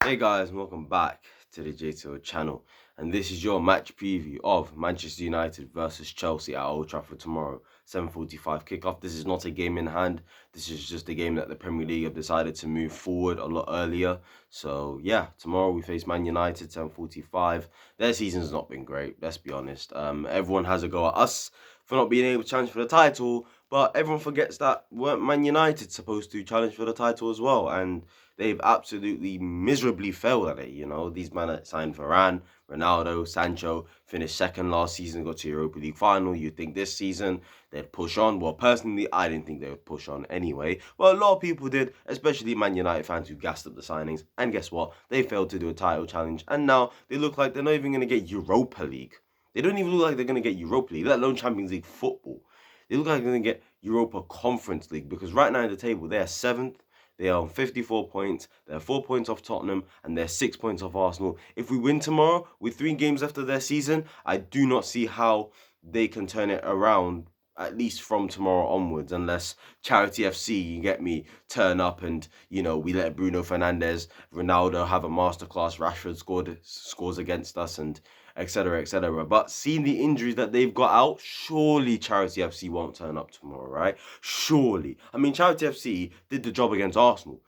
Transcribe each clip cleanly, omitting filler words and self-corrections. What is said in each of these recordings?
Hey guys, welcome back to the JTO channel, and this is your match preview of Manchester United versus Chelsea at Old Trafford tomorrow, 7:45 kickoff. This is not a game in hand. This is just a game that the Premier League have decided to move forward a lot earlier. So yeah, tomorrow we face Man United, 7:45. Their season's not been great, let's be honest. Everyone has a go at us for not being able to challenge for the title, but everyone forgets that weren't Man United supposed to challenge for the title as well, and they've absolutely miserably failed at it. These men signed Varane, Ronaldo, Sancho, finished second last season, got to Europa League final. You'd think this season they'd push on. Well, personally, I didn't think they would push on anyway. Well, a lot of people did, especially Man United fans who gassed up the signings. And guess what? They failed to do a title challenge. And now they look like they're not even going to get Europa League. They don't even look like they're going to get Europa League, let alone Champions League football. They look like they're going to get Europa Conference League because right now in the table, they're 7th. They are on 54 points. They're 4 points off Tottenham and they're 6 points off Arsenal. If we win tomorrow with 3 games after their season, I do not see how they can turn it around, at least from tomorrow onwards, unless Charity FC, you get me, turn up and, we let Bruno Fernandes, Ronaldo have a masterclass, Rashford scores against us, and etc., etc. But seeing the injuries that they've got out, surely Charity FC won't turn up tomorrow, right? Surely. I mean, Charity FC did the job against Arsenal,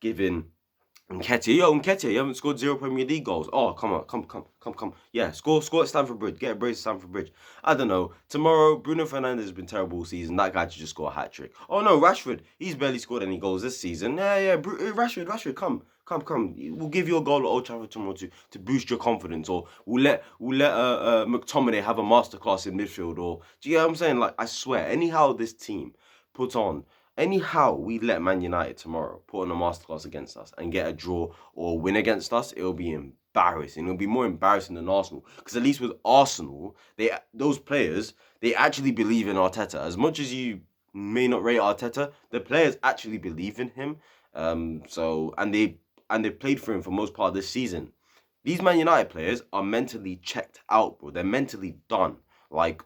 giving Nketiah, you haven't scored 0 Premier League goals. Oh, come on, come. Yeah, score at Stamford Bridge. Get a brace at Stamford Bridge. I don't know. Tomorrow, Bruno Fernandes has been terrible all season. That guy should just score a hat-trick. Oh, no, Rashford. He's barely scored any goals this season. Yeah, Rashford, come. We'll give you a goal at Old Trafford tomorrow to boost your confidence, or we'll let McTominay have a masterclass in midfield, or do you get what I'm saying? Like, I swear, anyhow this team put on Anyhow, we let Man United tomorrow put on a masterclass against us and get a draw or a win against us, it'll be embarrassing. It'll be more embarrassing than Arsenal. Because at least with Arsenal, those players, they actually believe in Arteta. As much as you may not rate Arteta, the players actually believe in him. And they played for him for most part of this season. These Man United players are mentally checked out, bro. They're mentally done. Like,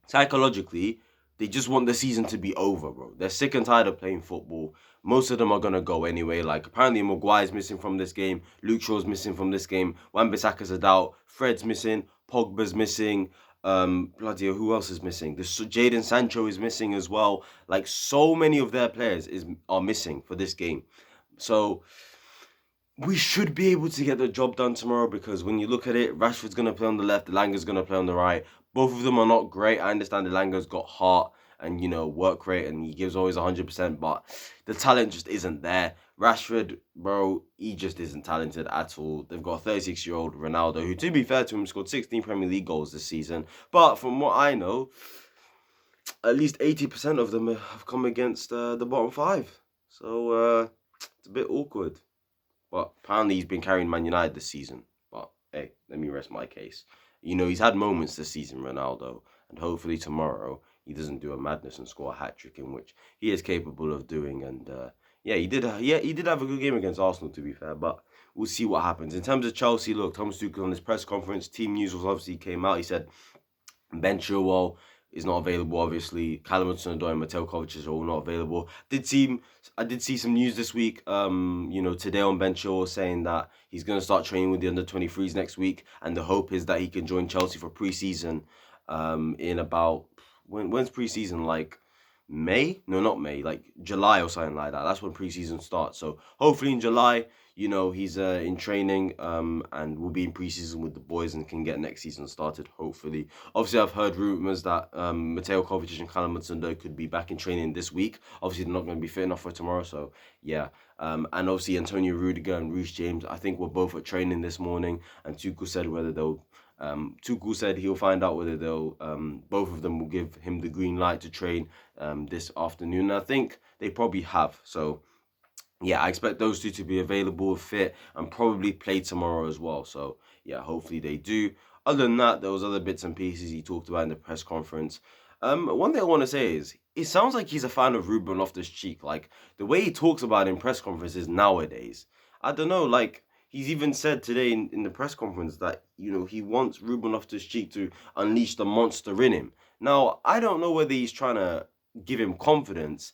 psychologically, they just want the season to be over, bro. They're sick and tired of playing football. Most of them are going to go anyway. Like, apparently Maguire's missing from this game. Luke Shaw's missing from this game. Wan-Bissaka's a doubt. Fred's missing. Pogba's missing. Bloody hell, who else is missing? Jadon Sancho is missing as well. Like, so many of their players are missing for this game. So we should be able to get the job done tomorrow, because when you look at it, Rashford's going to play on the left, Elanga's going to play on the right. Both of them are not great. I understand Elanga's got heart and, work rate, and he gives always 100%, but the talent just isn't there. Rashford, bro, he just isn't talented at all. They've got a 36-year-old Ronaldo, who, to be fair to him, scored 16 Premier League goals this season. But from what I know, at least 80% of them have come against the bottom 5. So it's a bit awkward. But apparently he's been carrying Man United this season. But hey, let me rest my case. He's had moments this season, Ronaldo, and hopefully tomorrow he doesn't do a madness and score a hat-trick, in which he is capable of doing. And he did have a good game against Arsenal, to be fair, but we'll see what happens. In terms of Chelsea, look, Thomas Tuchel on his press conference, team news was obviously came out. He said Ben Chilwell is not available, obviously. Callum Hudson-Odoi and Mateo Kovacic are all not available. I did see some news this week, today on Ben Chilwell, saying that he's going to start training with the under-23s next week, and the hope is that he can join Chelsea for pre-season in about, when's pre-season, like May? No, not May, like July or something like that. That's when pre-season starts. So hopefully in July, he's in training and will be in pre-season with the boys and can get next season started, hopefully. Obviously, I've heard rumours that Mateo Kovacic and Callum Hudson-Odoi could be back in training this week. Obviously, they're not going to be fit enough for tomorrow, so yeah. And obviously, Antonio Rudiger and Reece James, I think, were both at training this morning, and Tuchel said he'll find out whether both of them will give him the green light to train this afternoon. And I think they probably have. So yeah, I expect those two to be available, fit, and probably play tomorrow as well. So yeah, hopefully they do. Other than that, there was other bits and pieces he talked about in the press conference. One thing I want to say is, it sounds like he's a fan of Ruben Loftus-Cheek. Like, the way he talks about it in press conferences nowadays, I don't know, like, he's even said today in the press conference that, he wants Ruben Loftus-Cheek to unleash the monster in him. Now, I don't know whether he's trying to give him confidence,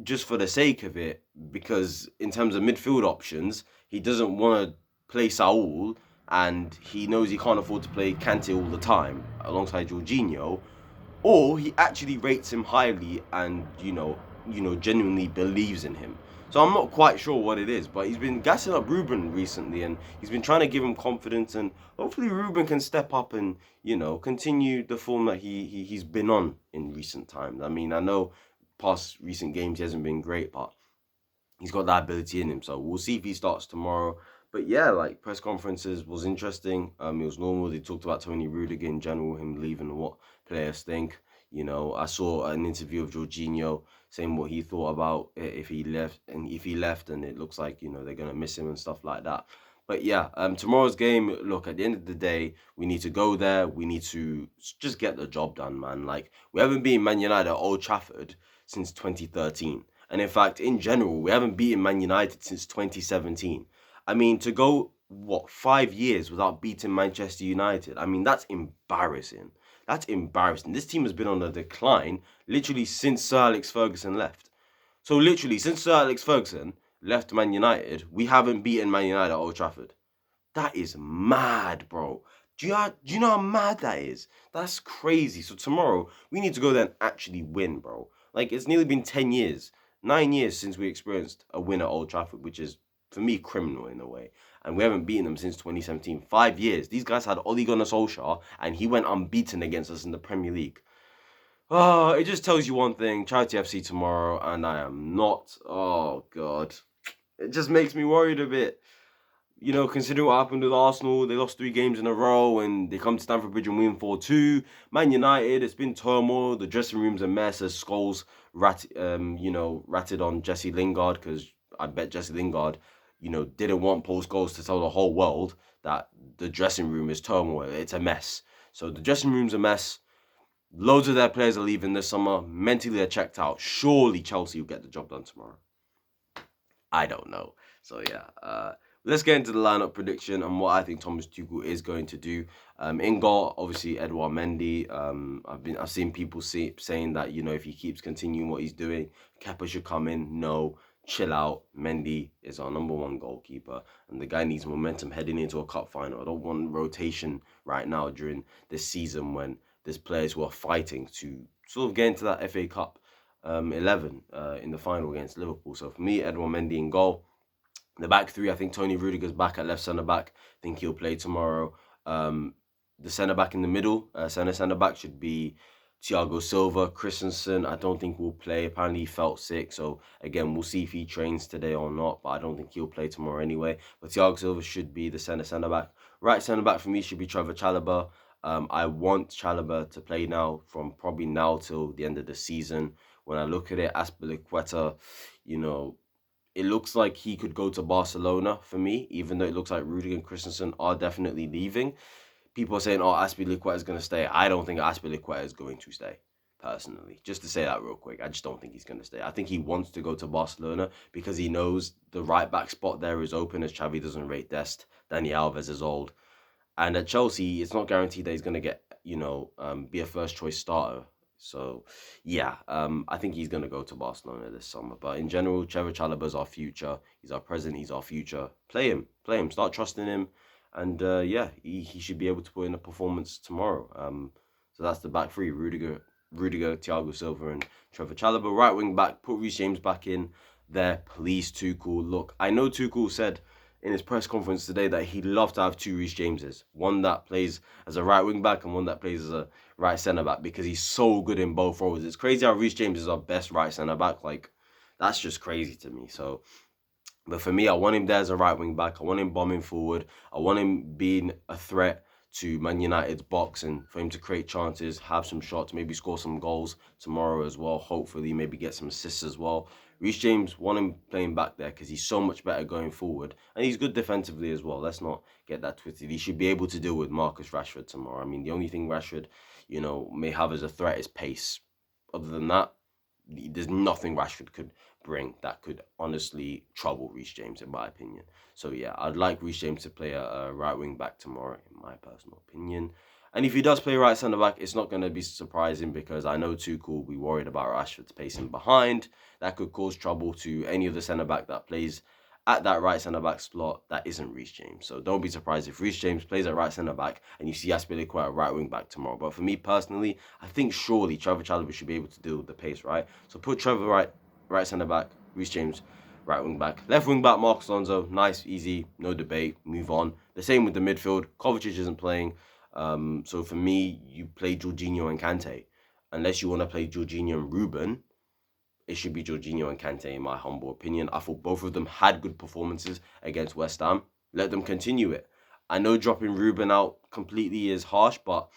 just for the sake of it, because in terms of midfield options, he doesn't want to play Saul, and he knows he can't afford to play Kante all the time alongside Jorginho, or he actually rates him highly and genuinely believes in him. So I'm not quite sure what it is, but he's been gassing up Ruben recently, and he's been trying to give him confidence, and hopefully Ruben can step up and continue the form that he's been on in recent times. I mean, I know past recent games he hasn't been great, but he's got that ability in him. So we'll see if he starts tomorrow. But yeah, like press conferences was interesting. It was normal. They talked about Tony Rudiger in general, him leaving, what players think. I saw an interview of Jorginho saying what he thought about if he left, and it looks like they're gonna miss him and stuff like that. But yeah, tomorrow's game. Look, at the end of the day, we need to go there. We need to just get the job done, man. Like we haven't been Man United at Old Trafford since 2013. And in fact, in general, we haven't beaten Man United since 2017. I mean, to go, 5 years without beating Manchester United? I mean, that's embarrassing. That's embarrassing. This team has been on a decline literally since Sir Alex Ferguson left. So, literally, since Sir Alex Ferguson left Man United, we haven't beaten Man United at Old Trafford. That is mad, bro. Do you know how mad that is? That's crazy. So tomorrow we need to go there and actually win, bro. Like it's nearly been 10 years, 9 years since we experienced a win at Old Trafford, which is for me criminal in a way. And we haven't beaten them since 2017. 5 years. These guys had Ole Gunnar Solskjaer, and he went unbeaten against us in the Premier League. Oh, it just tells you one thing: Charity FC tomorrow, and I am not. Oh God, it just makes me worried a bit. Considering what happened with Arsenal, they lost 3 games in a row and they come to Stamford Bridge and win 4-2. Man United, it's been turmoil. The dressing room's a mess as Scholes ratted on Jesse Lingard, because I bet Jesse Lingard, didn't want Paul Scholes to tell the whole world that the dressing room is turmoil. It's a mess. So the dressing room's a mess. Loads of their players are leaving this summer. Mentally, they're checked out. Surely Chelsea will get the job done tomorrow. I don't know. So yeah, let's get into the lineup prediction and what I think Thomas Tuchel is going to do. In goal, obviously Edouard Mendy. I've seen people saying that if he keeps continuing what he's doing, Kepa should come in. No, chill out. Mendy is our #1 goalkeeper, and the guy needs momentum heading into a cup final. I don't want rotation right now during this season when there's players who are fighting to sort of get into that FA Cup 11 in the final against Liverpool. So for me, Edouard Mendy in goal. The back three, I think Tony Rudiger's back at left centre back. I think he'll play tomorrow. The centre back in the middle, centre back should be Thiago Silva. Christensen, I don't think will play. Apparently he felt sick, so again we'll see if he trains today or not. But I don't think he'll play tomorrow anyway. But Thiago Silva should be the centre back. Right centre back for me should be Trevor Chalobah. I want Chalobah to play now, from probably now till the end of the season. When I look at it, Azpilicueta, it looks like he could go to Barcelona for me, even though it looks like Rudiger and Christensen are definitely leaving. People are saying, oh, Azpilicueta is going to stay. I don't think Azpilicueta is going to stay, personally. Just to say that real quick, I just don't think he's going to stay. I think he wants to go to Barcelona because he knows the right back spot there is open, as Xavi doesn't rate Dest. Dani Alves is old. And at Chelsea, it's not guaranteed that he's going to get, be a first choice starter. So, yeah, I think he's going to go to Barcelona this summer. But in general, Trevor Chalobah's our future. He's our present. He's our future. Play him. Start trusting him. And, yeah, he should be able to put in a performance tomorrow. So that's the back three: Rudiger, Thiago Silva, and Trevor Chalobah. Right wing back, put Reece James back in there, please, Tuchel. Look, I know Tuchel said in his press conference today that he'd love to have 2 Reece Jameses, one that plays as a right wing back and one that plays as a right centre back, because he's so good in both roles. It's crazy how Reece James is our best right centre back. Like, that's just crazy to me. So, but for me, I want him there as a right wing back. I want him bombing forward. I want him being a threat to Man United's box, and for him to create chances, have some shots, maybe score some goals tomorrow as well. Hopefully, maybe get some assists as well. Reece James, want him playing back there because he's so much better going forward, and he's good defensively as well. Let's not get that twisted. He should be able to deal with Marcus Rashford tomorrow. I mean, the only thing Rashford, may have as a threat is pace. Other than that, there's nothing Rashford could bring that could honestly trouble Reece James, in my opinion. So yeah, I'd like Reece James to play a right wing back tomorrow, in my personal opinion. And if he does play right centre back, it's not going to be surprising because I know Tuchel will be worried about Rashford's pacing behind. That could cause trouble to any of the centre back that plays at that right centre back slot that isn't Reece James. So don't be surprised if Reece James plays at right centre back and you see Aspilicueta at right wing back tomorrow. But for me personally, I think surely Trevor Chalobah should be able to deal with the pace, right? So put Trevor right centre back, Reece James right wing back. Left wing back, Marcos Alonso, nice, easy, no debate, move on. The same with the midfield. Kovacic isn't playing. So for me, you play Jorginho and Kante. Unless you want to play Jorginho and Ruben, it should be Jorginho and Kante in my humble opinion. I thought both of them had good performances against West Ham. Let them continue it. I know dropping Ruben out completely is harsh, but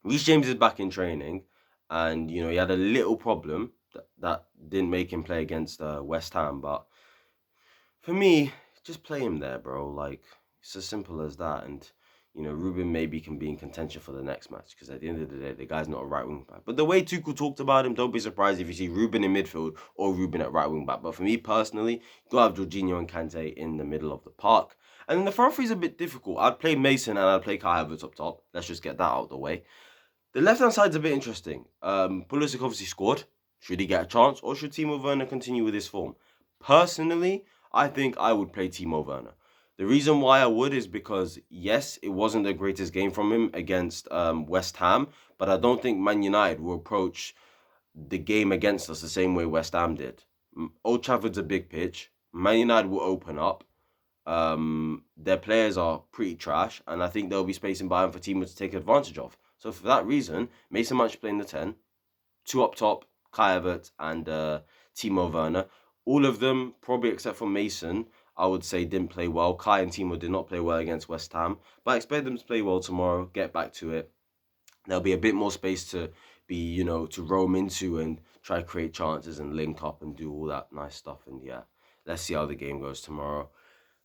Reece James is back in training, and he had a little problem that didn't make him play against West Ham. But for me, just play him there, bro. Like, it's as simple as that. And Ruben maybe can be in contention for the next match because at the end of the day, the guy's not a right wing back. But the way Tuchel talked about him, don't be surprised if you see Ruben in midfield or Ruben at right wing back. But for me personally, you gotta have Jorginho and Kante in the middle of the park. And then the front three is a bit difficult. I'd play Mason and I'd play Kai Havertz up top. Let's just get that out of the way. The left-hand side's a bit interesting. Pulisic obviously scored. Should he get a chance, or should Timo Werner continue with his form? Personally, I think I would play Timo Werner. The reason why I would is because, yes, it wasn't the greatest game from him against West Ham, but I don't think Man United will approach the game against us the same way West Ham did. Old Trafford's a big pitch. Man United will open up. Their players are pretty trash, and I think there'll be space in behind for Timo to take advantage of. So for that reason, Mason Mount should play in the 10. Two up top, Kai Havertz and Timo Werner. All of them, probably except for Mason, I would say didn't play well. Kai and Timo did not play well against West Ham. But I expect them to play well tomorrow, get back to it. There'll be a bit more space to be, to roam into and try to create chances and link up and do all that nice stuff. And yeah, let's see how the game goes tomorrow.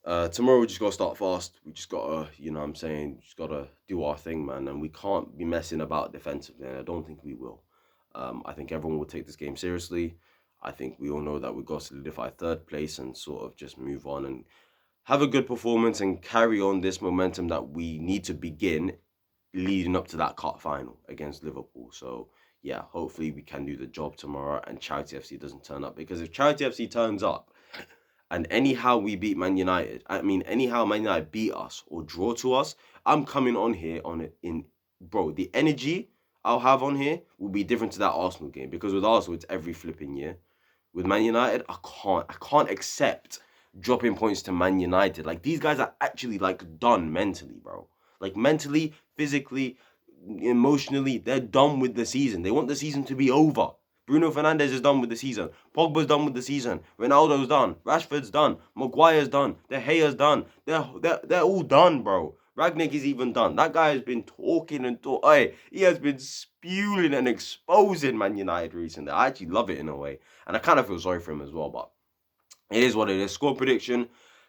Tomorrow we just gotta start fast. We just gotta, just gotta do our thing, man. And we can't be messing about defensively. And I don't think we will. I think everyone will take this game seriously. I think we all know that we've got to solidify third place and sort of just move on and have a good performance and carry on this momentum that we need to begin leading up to that cup final against Liverpool. So yeah, hopefully we can do the job tomorrow and Charity FC doesn't turn up, because if Charity FC turns up and anyhow we beat Man United, anyhow Man United beat us or draw to us, I'm coming on here on it bro, the energy I'll have on here will be different to that Arsenal game, because with Arsenal it's every flipping year. With Man United, I can't accept dropping points to Man United. Like, these guys are actually like done mentally, bro. Like, mentally, physically, emotionally, they're done with the season. They want the season to be over. Bruno Fernandes is done with the season. Pogba's done with the season. Ronaldo's done. Rashford's done. Maguire's done. De Gea's done. They're all done, bro. Ragnick is even done. That guy has been talking and talking. Hey, he has been spewing and exposing Man United recently. I actually love it in a way. And I kind of feel sorry for him as well, but it is what it is. Score prediction.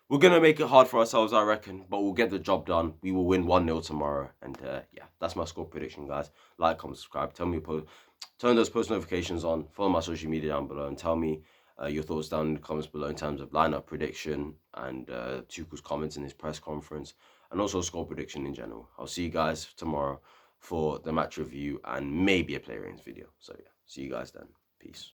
We're going to make it hard for ourselves, I reckon, but we'll get the job done. We will win 1-0 tomorrow. And yeah, that's my score prediction, guys. Like, comment, subscribe. Turn those post notifications on. Follow my social media down below and tell me your thoughts down in the comments below in terms of lineup prediction and Tuchel's comments in his press conference, and also score prediction in general. I'll see you guys tomorrow for the match review and maybe a player ratings video. So yeah, see you guys then. Peace.